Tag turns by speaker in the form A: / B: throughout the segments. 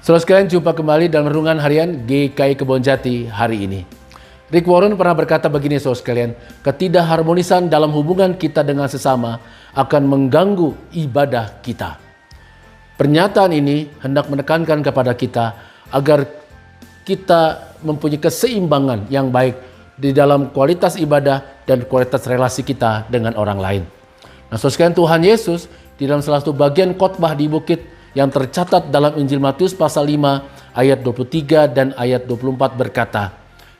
A: Saudara sekalian, jumpa kembali dalam renungan harian GKI Kebonjati hari ini. Rick Warren pernah berkata begini, saudara sekalian, ketidakharmonisan dalam hubungan kita dengan sesama akan mengganggu ibadah kita. Pernyataan ini hendak menekankan kepada kita agar kita mempunyai keseimbangan yang baik di dalam kualitas ibadah dan kualitas relasi kita dengan orang lain. Nah, saudara sekalian, Tuhan Yesus di dalam salah satu bagian khotbah di bukit yang tercatat dalam Injil Matius pasal 5 ayat 23 dan ayat 24 berkata,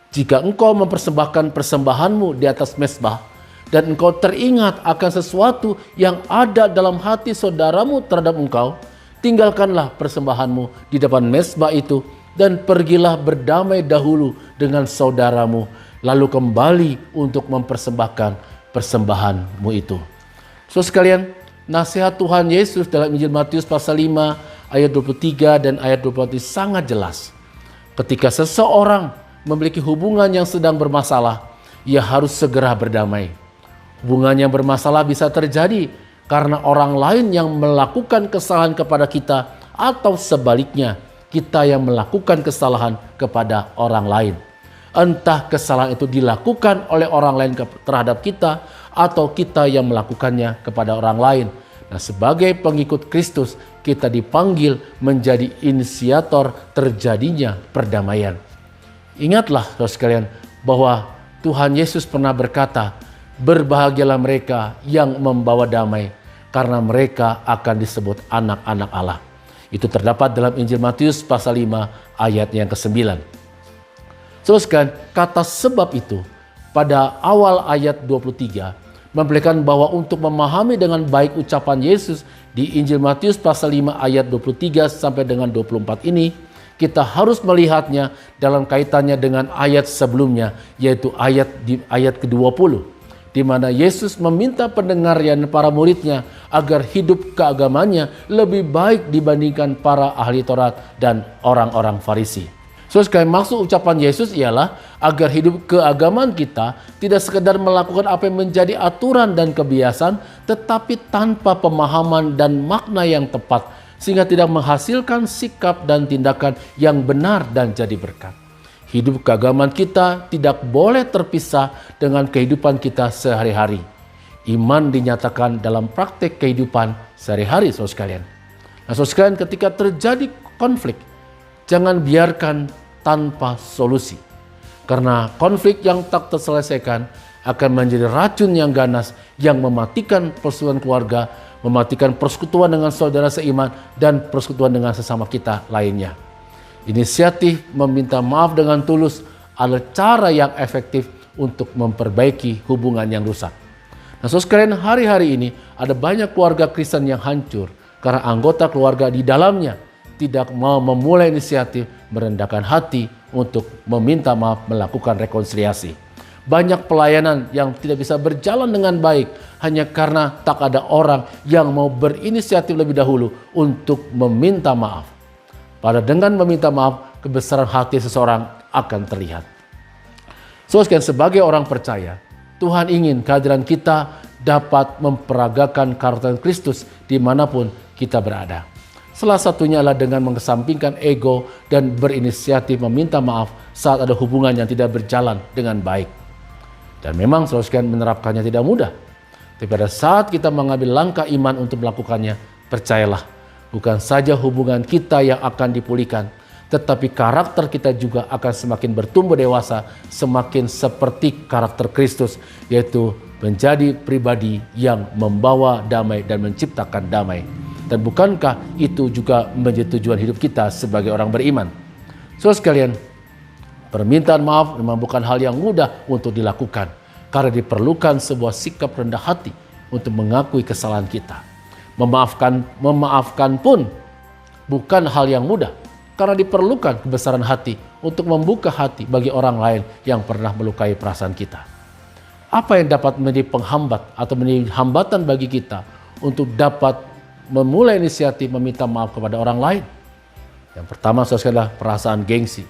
A: "Jika engkau mempersembahkan persembahanmu di atas mezbah dan engkau teringat akan sesuatu yang ada dalam hati saudaramu terhadap engkau, tinggalkanlah persembahanmu di depan mezbah itu dan pergilah berdamai dahulu dengan saudaramu, lalu kembali untuk mempersembahkan persembahanmu itu." Saudara sekalian, nasihat Tuhan Yesus dalam Injil Matius pasal 5 ayat 23 dan ayat 24 sangat jelas. Ketika seseorang memiliki hubungan yang sedang bermasalah, ia harus segera berdamai. Hubungan yang bermasalah bisa terjadi karena orang lain yang melakukan kesalahan kepada kita atau sebaliknya, kita yang melakukan kesalahan kepada orang lain. Entah kesalahan itu dilakukan oleh orang lain terhadap kita atau kita yang melakukannya kepada orang lain. Nah, sebagai pengikut Kristus, kita dipanggil menjadi inisiator terjadinya perdamaian. Ingatlah, saudara sekalian, bahwa Tuhan Yesus pernah berkata, "Berbahagialah mereka yang membawa damai, karena mereka akan disebut anak-anak Allah." Itu terdapat dalam Injil Matius pasal 5 ayat yang ke-9. Saudara sekalian, kata sebab itu pada awal ayat 23 memperlihatkan bahwa untuk memahami dengan baik ucapan Yesus di Injil Matius pasal 5 ayat 23 sampai dengan 24 ini, kita harus melihatnya dalam kaitannya dengan ayat sebelumnya, yaitu ayat ke-20, di mana Yesus meminta pendengaran para muridnya agar hidup keagamannya lebih baik dibandingkan para ahli Taurat dan orang-orang Farisi. Sekali maksud ucapan Yesus ialah agar hidup keagamaan kita tidak sekedar melakukan apa yang menjadi aturan dan kebiasaan, tetapi tanpa pemahaman dan makna yang tepat, sehingga tidak menghasilkan sikap dan tindakan yang benar dan jadi berkat. Hidup keagamaan kita tidak boleh terpisah dengan kehidupan kita sehari-hari. Iman dinyatakan dalam praktek kehidupan sehari-hari, saudara sekalian. Nah, saudara sekalian, ketika terjadi konflik, jangan biarkan tanpa solusi. Karena konflik yang tak terselesaikan akan menjadi racun yang ganas yang mematikan persekutuan keluarga, mematikan persekutuan dengan saudara seiman, dan persekutuan dengan sesama kita lainnya. Inisiatif meminta maaf dengan tulus adalah cara yang efektif untuk memperbaiki hubungan yang rusak. Nah, saudara sekalian, hari-hari ini ada banyak keluarga Kristen yang hancur karena anggota keluarga di dalamnya tidak mau memulai inisiatif merendahkan hati untuk meminta maaf, melakukan rekonsiliasi. Banyak pelayanan yang tidak bisa berjalan dengan baik hanya karena tak ada orang yang mau berinisiatif lebih dahulu untuk meminta maaf. Pada dengan meminta maaf, kebesaran hati seseorang akan terlihat. Saudara, sebagai orang percaya, Tuhan ingin kehadiran kita dapat memperagakan karakter Kristus dimanapun kita berada. Salah satunya adalah dengan mengesampingkan ego dan berinisiatif meminta maaf saat ada hubungan yang tidak berjalan dengan baik. Dan memang saudara sekalian, menerapkannya tidak mudah. Tapi pada saat kita mengambil langkah iman untuk melakukannya, percayalah, bukan saja hubungan kita yang akan dipulihkan, tetapi karakter kita juga akan semakin bertumbuh dewasa, semakin seperti karakter Kristus, yaitu menjadi pribadi yang membawa damai dan menciptakan damai. Dan bukankah itu juga menjadi tujuan hidup kita sebagai orang beriman? Saudara sekalian, permintaan maaf memang bukan hal yang mudah untuk dilakukan, karena diperlukan sebuah sikap rendah hati untuk mengakui kesalahan kita. Memaafkan pun bukan hal yang mudah, karena diperlukan kebesaran hati untuk membuka hati bagi orang lain yang pernah melukai perasaan kita. Apa yang dapat menjadi penghambat atau menjadi hambatan bagi kita untuk dapat memulai inisiatif meminta maaf kepada orang lain? Yang pertama, saudara, adalah perasaan gengsi,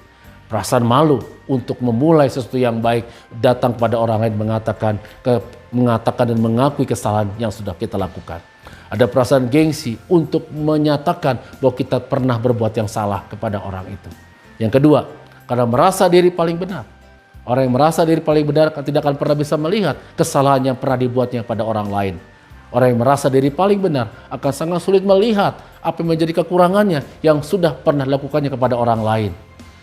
A: perasaan malu untuk memulai sesuatu yang baik, datang kepada orang lain mengatakan dan mengakui kesalahan yang sudah kita lakukan. Ada perasaan gengsi untuk menyatakan bahwa kita pernah berbuat yang salah kepada orang itu. Yang kedua, karena merasa diri paling benar. Orang yang merasa diri paling benar tidak akan pernah bisa melihat kesalahan yang pernah dibuatnya pada orang lain. Orang yang merasa diri paling benar akan sangat sulit melihat apa yang menjadi kekurangannya yang sudah pernah dilakukannya kepada orang lain.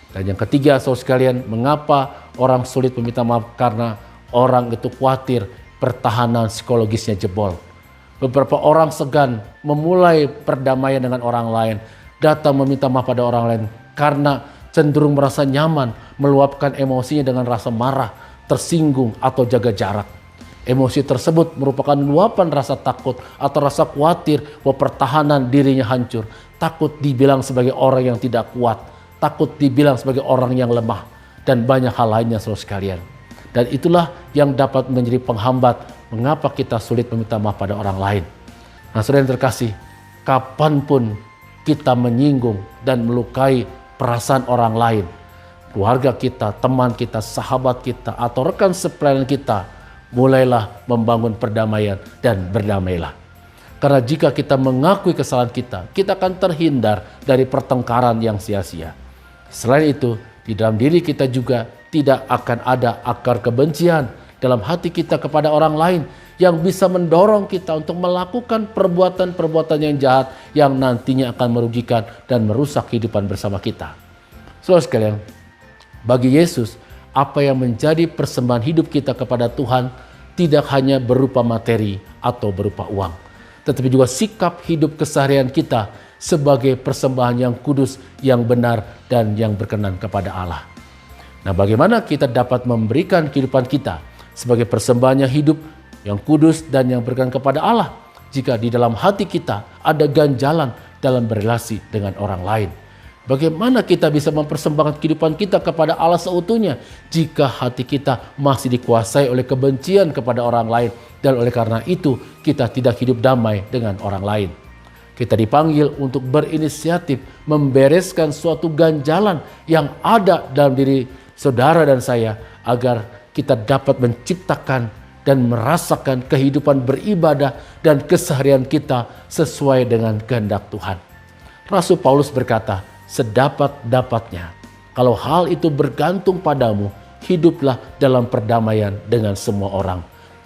A: Dan yang ketiga, saudara sekalian, mengapa orang sulit meminta maaf? Karena orang itu khawatir pertahanan psikologisnya jebol. Beberapa orang segan memulai perdamaian dengan orang lain, datang meminta maaf pada orang lain karena cenderung merasa nyaman meluapkan emosinya dengan rasa marah, tersinggung, atau jaga jarak. Emosi tersebut merupakan luapan rasa takut atau rasa khawatir bahwa pertahanan dirinya hancur. Takut dibilang sebagai orang yang tidak kuat, takut dibilang sebagai orang yang lemah, dan banyak hal lainnya saudara sekalian. Dan itulah yang dapat menjadi penghambat mengapa kita sulit meminta maaf pada orang lain. Nah saudara yang terkasih, kapanpun kita menyinggung dan melukai perasaan orang lain, keluarga kita, teman kita, sahabat kita, atau rekan sepelayanan kita, mulailah membangun perdamaian dan berdamailah. Karena jika kita mengakui kesalahan kita, kita akan terhindar dari pertengkaran yang sia-sia. Selain itu, di dalam diri kita juga tidak akan ada akar kebencian dalam hati kita kepada orang lain yang bisa mendorong kita untuk melakukan perbuatan-perbuatan yang jahat yang nantinya akan merugikan dan merusak kehidupan bersama kita. Saudara sekalian, bagi Yesus, apa yang menjadi persembahan hidup kita kepada Tuhan tidak hanya berupa materi atau berupa uang, tetapi juga sikap hidup keseharian kita sebagai persembahan yang kudus, yang benar, dan yang berkenan kepada Allah. Nah, bagaimana kita dapat memberikan kehidupan kita sebagai persembahan yang hidup, yang kudus, dan yang berkenan kepada Allah jika di dalam hati kita ada ganjalan dalam berelasi dengan orang lain? Bagaimana kita bisa mempersembahkan kehidupan kita kepada Allah seutuhnya jika hati kita masih dikuasai oleh kebencian kepada orang lain, dan oleh karena itu kita tidak hidup damai dengan orang lain? Kita dipanggil untuk berinisiatif membereskan suatu ganjalan yang ada dalam diri saudara dan saya, agar kita dapat menciptakan dan merasakan kehidupan beribadah dan keseharian kita sesuai dengan kehendak Tuhan. Rasul Paulus berkata, sedapat-dapatnya, kalau hal itu bergantung padamu, hiduplah dalam perdamaian dengan semua orang.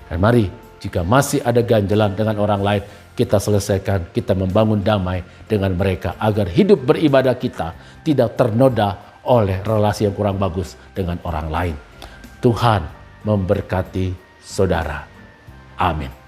A: Dan mari, jika masih ada ganjalan dengan orang lain, kita selesaikan, kita membangun damai dengan mereka, agar hidup beribadah kita tidak ternoda oleh relasi yang kurang bagus dengan orang lain. Tuhan memberkati saudara. Amin.